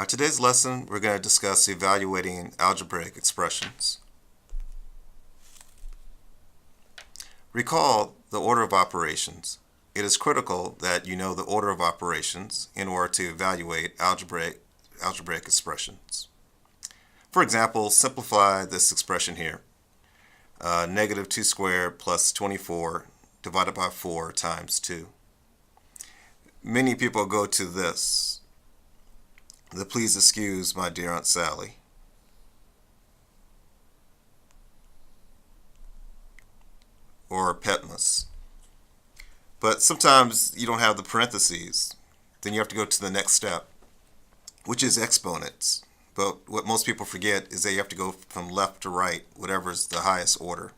Today's lesson, we're going to discuss evaluating algebraic expressions. Recall the order of operations. It is critical that you know the order of operations in order to evaluate algebraic expressions. For example, simplify this expression here. Negative 2 squared plus 24 divided by 4 times 2. Many people go to this. The please excuse my dear Aunt Sally. Or Petmus. But sometimes you don't have the parentheses. Then you have to go to the next step, which is exponents. But what most people forget is that you have to go from left to right, whatever is the highest order.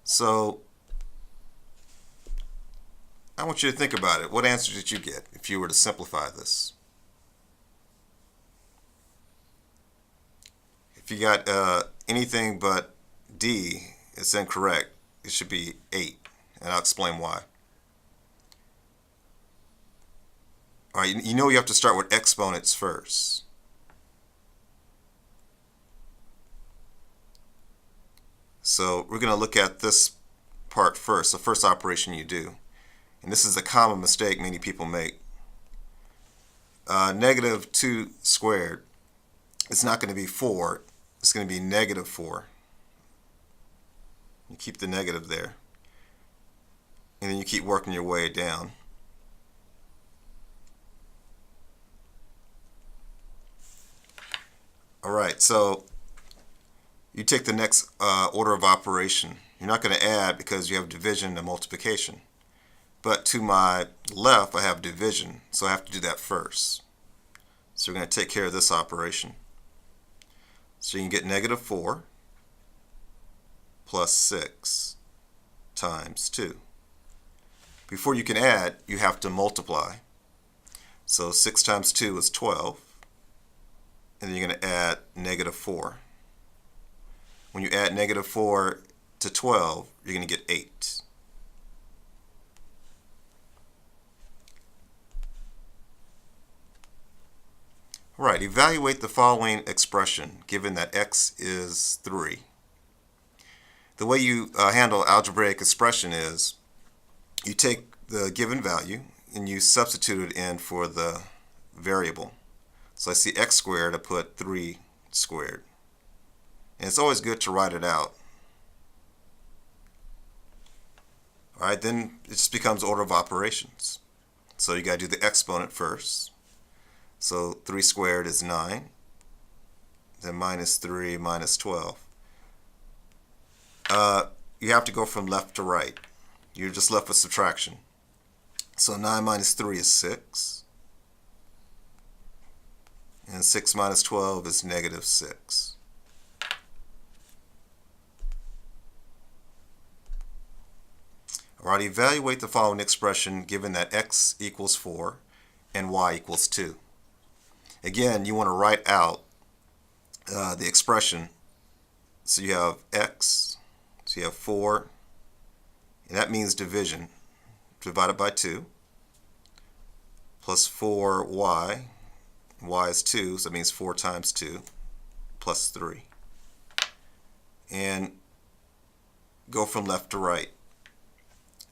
So I want you to think about it. What answer did you get if you were to simplify this? If you got anything but D, it's incorrect. It should be 8, and I'll explain why. All right, you know you have to start with exponents first. So we're going to look at this part first, the first operation you do. And this is a common mistake many people make. Negative 2 squared, it's not going to be 4. It's going to be negative 4. You keep the negative there. And then you keep working your way down. All right, so you take the next order of operation. You're not going to add because you have division and multiplication. But to my left, I have division, so I have to do that first. So we're going to take care of this operation. So you can get negative 4 plus 6 times 2. Before you can add, you have to multiply. So 6 times 2 is 12. And then you're going to add negative 4. When you add negative 4 to 12, you're going to get 8. All right, evaluate the following expression given that x is 3. The way you handle algebraic expression is you take the given value and you substitute it in for the variable. So I see x squared, I put 3 squared. And it's always good to write it out. All right, then it just becomes order of operations. So you got to do the exponent first. So 3 squared is 9. Then minus 3 minus 12. You have to go from left to right. You're just left with subtraction. So 9 minus 3 is 6. And 6 minus 12 is negative 6. All right, evaluate the following expression given that x equals 4 and y equals 2. Again, you want to write out the expression. So you have x, so you have 4, and that means division, divided by 2, plus 4y, y is 2, so that means 4 times 2, plus 3. And go from left to right.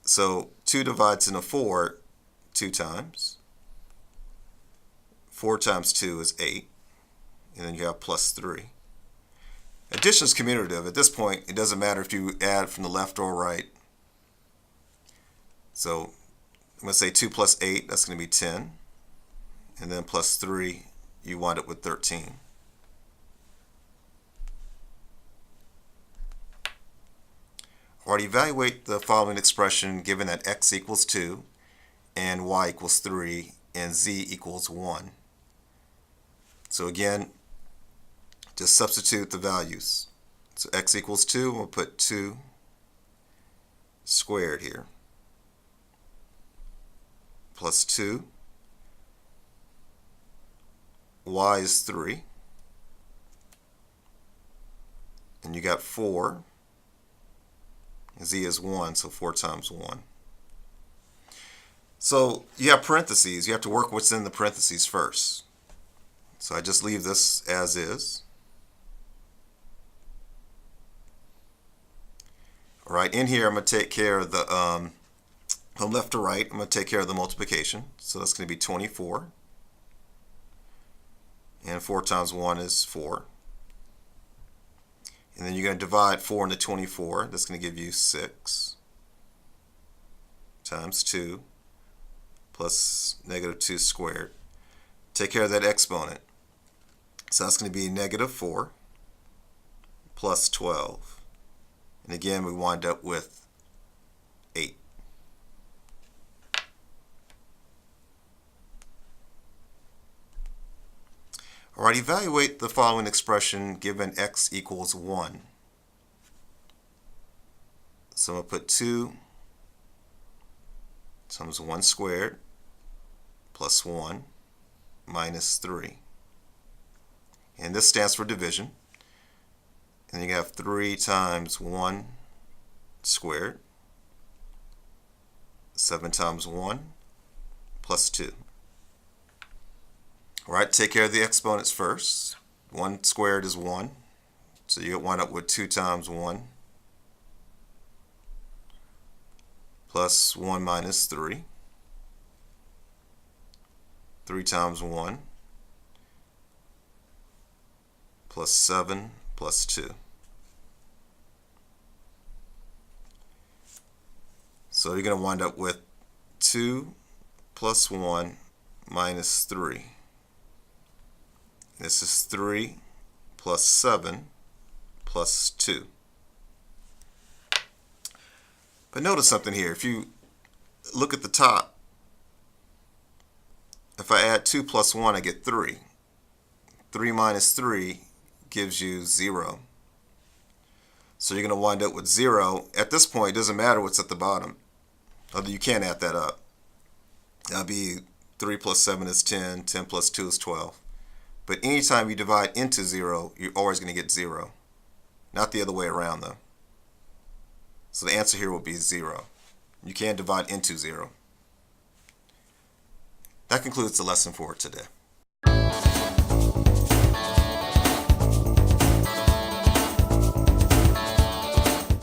So 2 divides into 4 2 times. 4 times 2 is 8. And then you have plus 3. Addition is commutative. At this point, it doesn't matter if you add from the left or right. So I'm going to say 2 plus 8, that's going to be 10. And then plus 3, you wind up with 13. All right, evaluate the following expression given that x equals 2 and y equals 3 and z equals 1. So again, just substitute the values. So x equals 2, we'll put 2 squared here, plus 2, y is 3, and you got 4, z is 1, so 4 times 1. So you have parentheses. You have to work what's in the parentheses first. So I just leave this as is. All right, in here I'm going to take care of the, from left to right, I'm going to take care of the multiplication. So that's going to be 24. And 4 times 1 is 4. And then you're going to divide 4 into 24. That's going to give you 6 times 2 plus negative 2 squared. Take care of that exponent. So that's going to be negative 4 plus 12. And again, we wind up with 8. All right, evaluate the following expression given x equals 1. So I'm going to put 2 times 1 squared plus 1 minus 3. And this stands for division. And you have 3 times 1 squared, 7 times 1 plus 2. All right, take care of the exponents first. 1 squared is 1, so you wind up with 2 times 1 plus 1 minus 3. 3 times 1 plus 7 plus 2. So you're going to wind up with 2 plus 1 minus 3. This is 3 plus 7 plus 2. But notice something here. If you look at the top, if I add 2 plus 1, I get 3. 3 minus 3 gives you 0. So you're going to wind up with 0. At this point, it doesn't matter what's at the bottom, although you can add that up. That'll be 3 plus 7 is 10, 10 plus 2 is 12. But anytime you divide into 0, you're always going to get 0. Not the other way around, though. So the answer here will be 0. You can't divide into 0. That concludes the lesson for today.